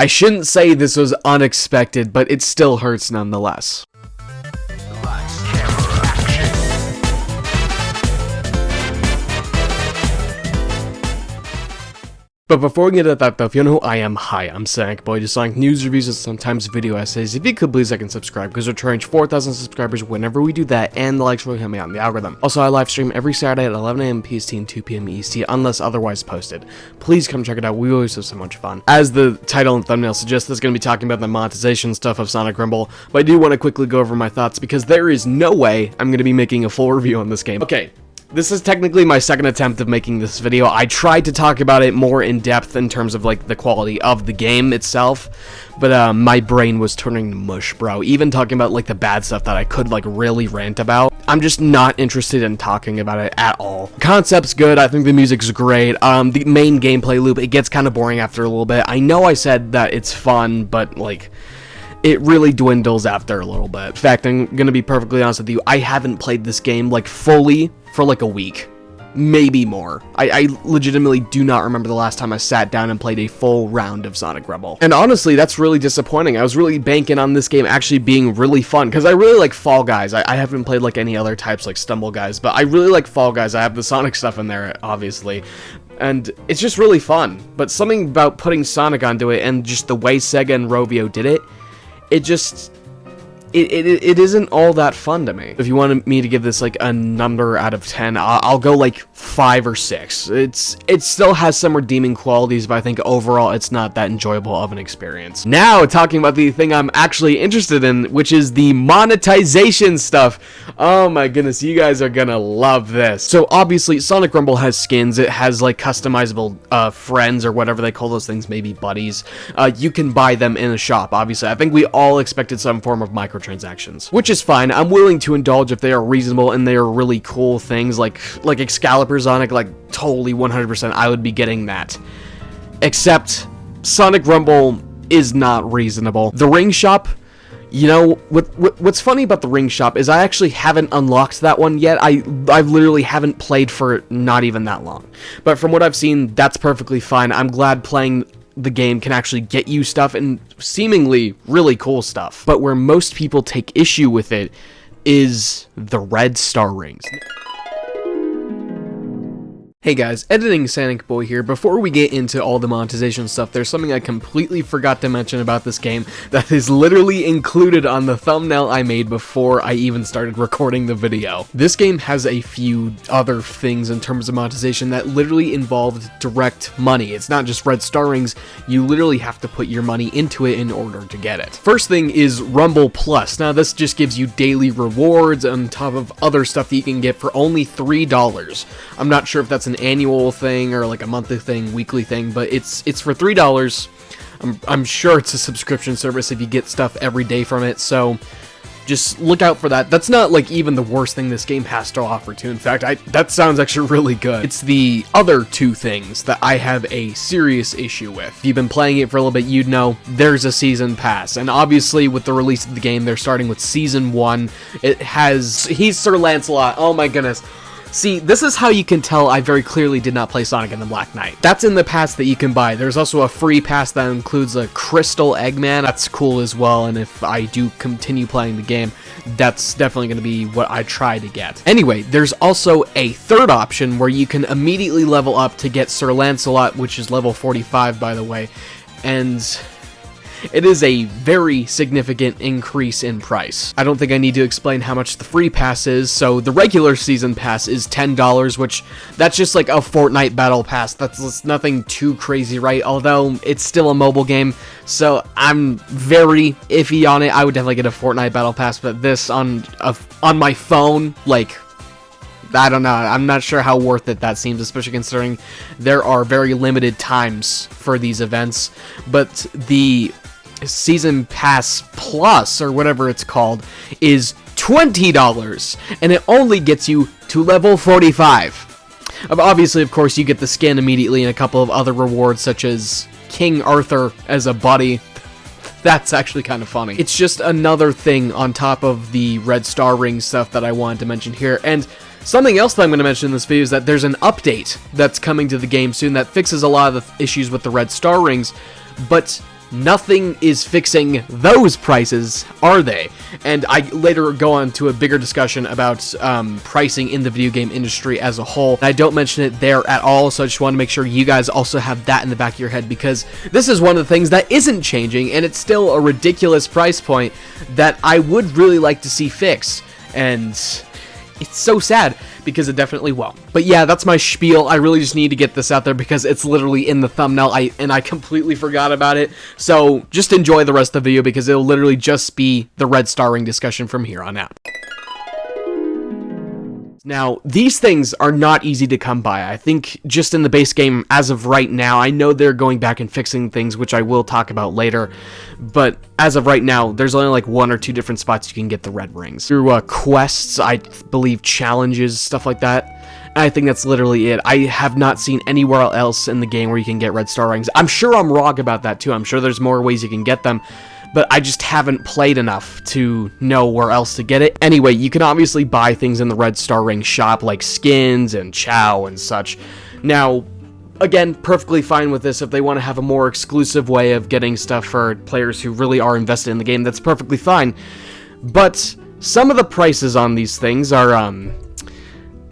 I shouldn't say this was unexpected, but it still hurts nonetheless. But before we get to that though, if you know who I am, hi, I'm Sonic Boy, just Sonic news reviews and sometimes video essays. If you could please like and subscribe, because we're trying to reach 4,000 subscribers whenever we do that, and the likes will help me out in the algorithm. Also, I live stream every Saturday at 11 AM PST and 2 PM EST, unless otherwise posted. Please come check it out, we always have so much fun. As the title and thumbnail suggests, this is going to be talking about the monetization stuff of Sonic Rumble, but I do want to quickly go over my thoughts, because there is no way I'm going to be making a full review on this game. Okay. This is technically my second attempt of making this video. I tried to talk about it more in depth in terms of like the quality of the game itself, but my brain was turning to mush, bro. Even talking about like the bad stuff that I could like really rant about, I'm just not interested in talking about it at all. Concept's good, I think the music's great. The main gameplay loop, it gets kind of boring after a little bit. I know I said that it's fun, but like, it really dwindles after a little bit. In fact, I'm gonna be perfectly honest with you, I haven't played this game like fully for like a week, maybe more. I legitimately do not remember the last time I sat down and played a full round of Sonic Rumble. And honestly, that's really disappointing. I was really banking on this game actually being really fun, because I really like Fall Guys. I haven't played like any other types like Stumble Guys, but I really like Fall Guys. I have the Sonic stuff in there, obviously. And it's just really fun. But something about putting Sonic onto it and just the way Sega and Rovio did it, it just, it isn't all that fun to me. If you wanted me to give this like a number out of 10, I'll go like 5 or 6. It still has some redeeming qualities, but I think overall it's not that enjoyable of an experience. Now, talking about the thing I'm actually interested in, which is the monetization stuff. Oh my goodness, you guys are gonna love this. So obviously, Sonic Rumble has skins. It has like customizable friends or whatever they call those things, maybe buddies. You can buy them in a shop, obviously. I think we all expected some form of microtransactions, which is fine. I'm willing to indulge if they are reasonable and they are really cool things like Excalibur Sonic, like totally 100% I would be getting that. Except Sonic Rumble is not reasonable. The ring shop, you know, what's funny about the ring shop is I actually haven't unlocked that one yet. I literally haven't played for not even that long. But from what I've seen, that's perfectly fine. I'm glad playing the game can actually get you stuff and seemingly really cool stuff. But where most people take issue with it is the red star rings. Hey guys, Editing Sonic Boy here. Before we get into all the monetization stuff, there's something I completely forgot to mention about this game that is literally included on the thumbnail I made before I even started recording the video. This game has a few other things in terms of monetization that literally involved direct money. It's not just red star rings, you literally have to put your money into it in order to get it. First thing is Rumble Plus. Now this just gives you daily rewards on top of other stuff that you can get for only $3. I'm not sure if that's an annual thing or like a monthly thing, weekly thing, but it's for $3. I'm sure it's a subscription service if you get stuff every day from it, so just look out for that. That's not like even the worst thing this game has to offer too. In fact, that sounds actually really good. It's the other two things that I have a serious issue with. If you've been playing it for a little bit, you'd know there's a season pass, and obviously with the release of the game, they're starting with season 1. He's Sir Lancelot. Oh my goodness. See, this is how you can tell I very clearly did not play Sonic and the Black Knight. That's in the pass that you can buy. There's also a free pass that includes a Crystal Eggman. That's cool as well, and if I do continue playing the game, that's definitely going to be what I try to get. Anyway, there's also a third option where you can immediately level up to get Sir Lancelot, which is level 45 by the way, and it is a very significant increase in price. I don't think I need to explain how much the free pass is, so the regular season pass is $10, which that's just like a Fortnite battle pass. That's nothing too crazy, right? Although it's still a mobile game, so I'm very iffy on it. I would definitely get a Fortnite battle pass, but this on my phone, like, I don't know, I'm not sure how worth it that seems, especially considering there are very limited times for these events, but the Season Pass Plus, or whatever it's called, is $20, and it only gets you to level 45. Obviously, of course, you get the skin immediately and a couple of other rewards, such as King Arthur as a buddy. That's actually kind of funny. It's just another thing on top of the red star ring stuff that I wanted to mention here, and something else that I'm going to mention in this video is that there's an update that's coming to the game soon that fixes a lot of the issues with the red star rings, but nothing is fixing those prices, are they? And I later go on to a bigger discussion about pricing in the video game industry as a whole. And I don't mention it there at all, so I just want to make sure you guys also have that in the back of your head, because this is one of the things that isn't changing, and it's still a ridiculous price point that I would really like to see fixed. And it's so sad, because it definitely will. But yeah, that's my spiel. I really just need to get this out there because it's literally in the thumbnail, and I completely forgot about it. So just enjoy the rest of the video, because it'll literally just be the red star ring discussion from here on out. Now, these things are not easy to come by. I think just in the base game as of right now, I know they're going back and fixing things, which I will talk about later, but as of right now, there's only like 1 or 2 different spots you can get the red rings. Through quests, I believe challenges, stuff like that. And I think that's literally it. I have not seen anywhere else in the game where you can get red star rings. I'm sure I'm wrong about that too. I'm sure there's more ways you can get them, but I just haven't played enough to know where else to get it. Anyway, you can obviously buy things in the red star ring shop, like skins and chow and such. Now, again, perfectly fine with this. If they want to have a more exclusive way of getting stuff for players who really are invested in the game, that's perfectly fine. But some of the prices on these things are,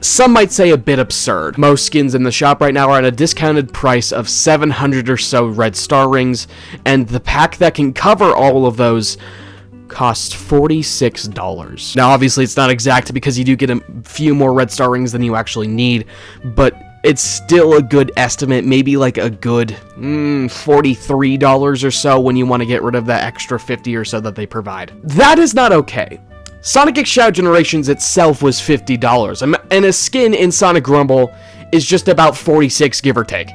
some might say a bit absurd. Most skins in the shop right now are at a discounted price of 700 or so red star rings, and the pack that can cover all of those costs $46. Now, obviously, it's not exact because you do get a few more red star rings than you actually need, but it's still a good estimate, maybe like a good $43 or so when you want to get rid of that extra 50 or so that they provide. That is not okay. Sonic X Shadow Generations itself was $50, and a skin in Sonic Rumble is just about $46, give or take.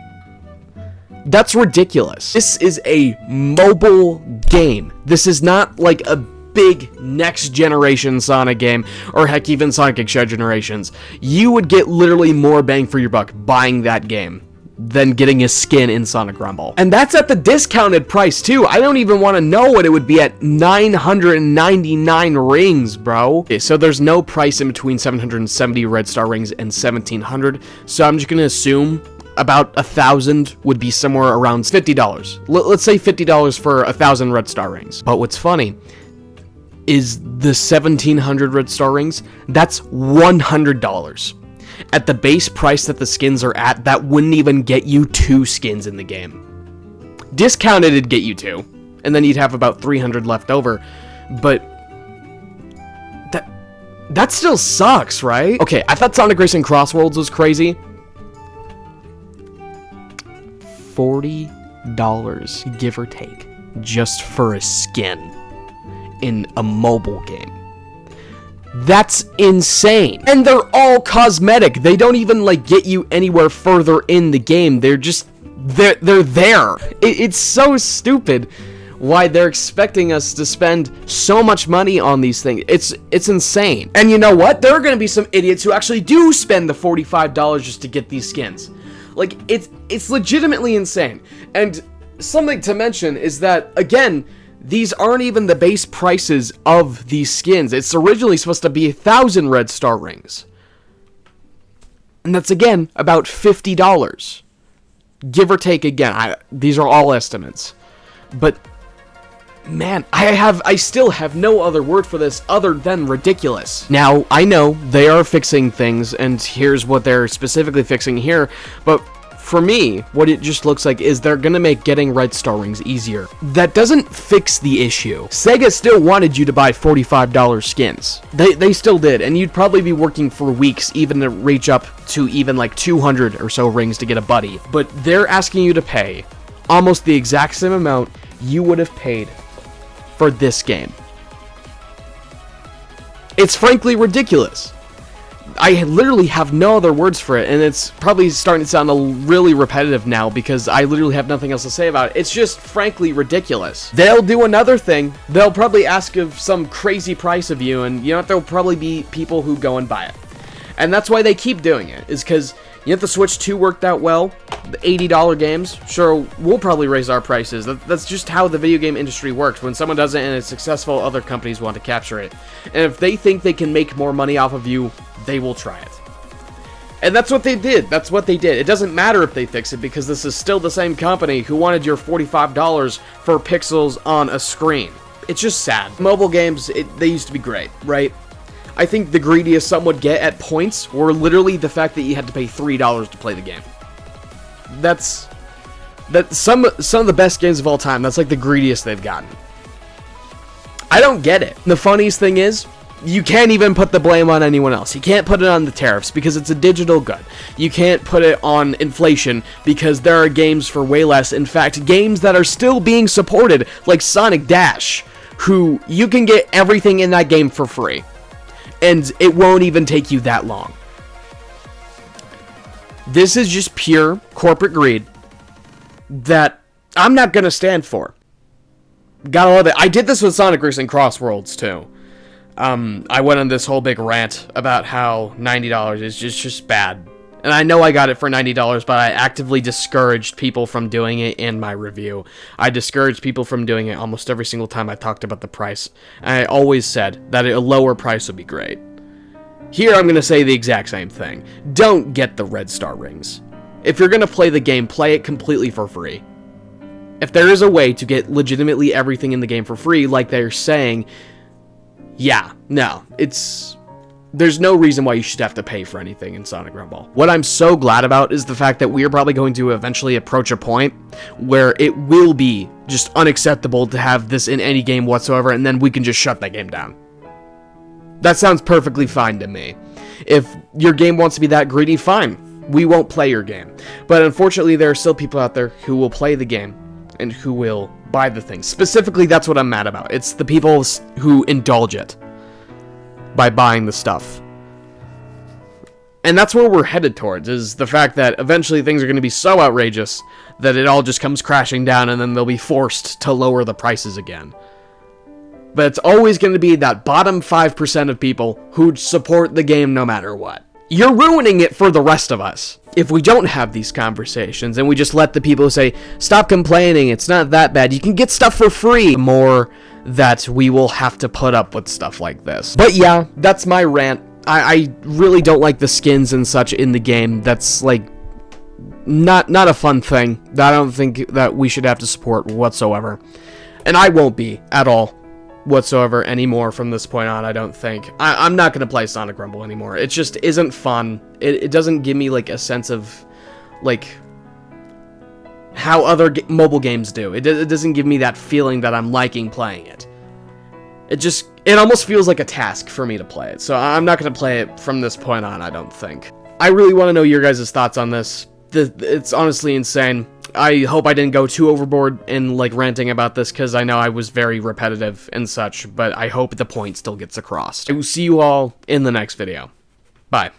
That's ridiculous. This is a mobile game. This is not like a big next generation Sonic game, or heck, even Sonic X Shadow Generations. You would get literally more bang for your buck buying that game than getting a skin in Sonic Rumble. And that's at the discounted price too. I don't even want to know what it would be at 999 rings, bro. Okay, so there's no price in between 770 red star rings and 1700. So I'm just gonna assume about 1,000 would be somewhere around $50. Let's say $50 for 1,000 red star rings. But what's funny is the 1,700 red star rings, that's $100. At the base price that the skins are at, that wouldn't even get you 2 skins in the game. Discounted, it'd get you 2, and then you'd have about 300 left over, but that still sucks, right? Okay, I thought Sonic Racing Crossworlds was crazy. $40, give or take, just for a skin in a mobile game. That's insane. And they're all cosmetic. They don't even like get you anywhere further in the game. They're just they're there. It's so stupid why they're expecting us to spend so much money on these things. It's insane. And you know what? There are going to be some idiots who actually do spend the $45 just to get these skins. Like, it's legitimately insane. And something to mention is that, again, these aren't even the base prices of these skins. It's originally supposed to be 1,000 red star rings. And that's, again, about $50. Give or take, again. These are all estimates. But, man, I still have no other word for this other than ridiculous. Now, I know they are fixing things, and here's what they're specifically fixing here, but for me, what it just looks like is they're gonna make getting red star rings easier. That doesn't fix the issue. Sega still wanted you to buy $45 skins. They still did, and you'd probably be working for weeks even to reach up to even like 200 or so rings to get a buddy. But they're asking you to pay almost the exact same amount you would have paid for this game. It's frankly ridiculous. I literally have no other words for it, and it's probably starting to sound really repetitive now because I literally have nothing else to say about it. It's just frankly ridiculous. They'll do another thing. They'll probably ask of some crazy price of you, and you know what? There'll probably be people who go and buy it. And that's why they keep doing it, is because you know, the Switch 2 worked out well. The $80 games, sure, we'll probably raise our prices. That's just how the video game industry works. When someone does it and it's successful, other companies want to capture it. And if they think they can make more money off of you, they will try it. And that's what they did. That's what they did. It doesn't matter if they fix it, because this is still the same company who wanted your $45 for pixels on a screen. It's just sad. Mobile games, they used to be great, right? I think the greediest some would get at points were literally the fact that you had to pay $3 to play the game. That's some of the best games of all time. That's like the greediest they've gotten. I don't get it. The funniest thing is, you can't even put the blame on anyone else. You can't put it on the tariffs because it's a digital good. You can't put it on inflation because there are games for way less. In fact, games that are still being supported, like Sonic Dash, who you can get everything in that game for free. And it won't even take you that long. This is just pure corporate greed that I'm not going to stand for. Gotta love it. I did this with Sonic Racing Cross Worlds too. I went on this whole big rant about how $90 is just bad. And I know I got it for $90, but I actively discouraged people from doing it in my review. I discouraged people from doing it almost every single time I talked about the price. And I always said that a lower price would be great. Here I'm going to say the exact same thing. Don't get the red star rings. If you're going to play the game, play it completely for free. If there is a way to get legitimately everything in the game for free, like they're saying, yeah, no, there's no reason why you should have to pay for anything in Sonic Rumble. What I'm so glad about is the fact that we are probably going to eventually approach a point where it will be just unacceptable to have this in any game whatsoever, and then we can just shut that game down. That sounds perfectly fine to me. If your game wants to be that greedy, fine. We won't play your game. But unfortunately, there are still people out there who will play the game and who will buy the thing. Specifically, that's what I'm mad about. It's the people who indulge it by buying the stuff. And that's where we're headed towards, is the fact that eventually things are going to be so outrageous that it all just comes crashing down, and then they'll be forced to lower the prices again. But it's always going to be that bottom 5% of people who support the game no matter what. You're ruining it for the rest of us. If we don't have these conversations and we just let the people say, stop complaining, it's not that bad, you can get stuff for free, more that we will have to put up with stuff like this. But yeah, that's my rant. I really don't like the skins and such in the game. That's like not a fun thing that I don't think that we should have to support whatsoever. And I won't be at all whatsoever anymore from this point on, I don't think. I'm not going to play Sonic Rumble anymore. It just isn't fun. It doesn't give me like a sense of like how other mobile games do. It doesn't give me that feeling that I'm liking playing it. It almost feels like a task for me to play it. So I'm not going to play it from this point on, I don't think. I really want to know your guys' thoughts on this. It's honestly insane. I hope I didn't go too overboard in like ranting about this, because I know I was very repetitive and such, but I hope the point still gets across. I will see you all in the next video. Bye.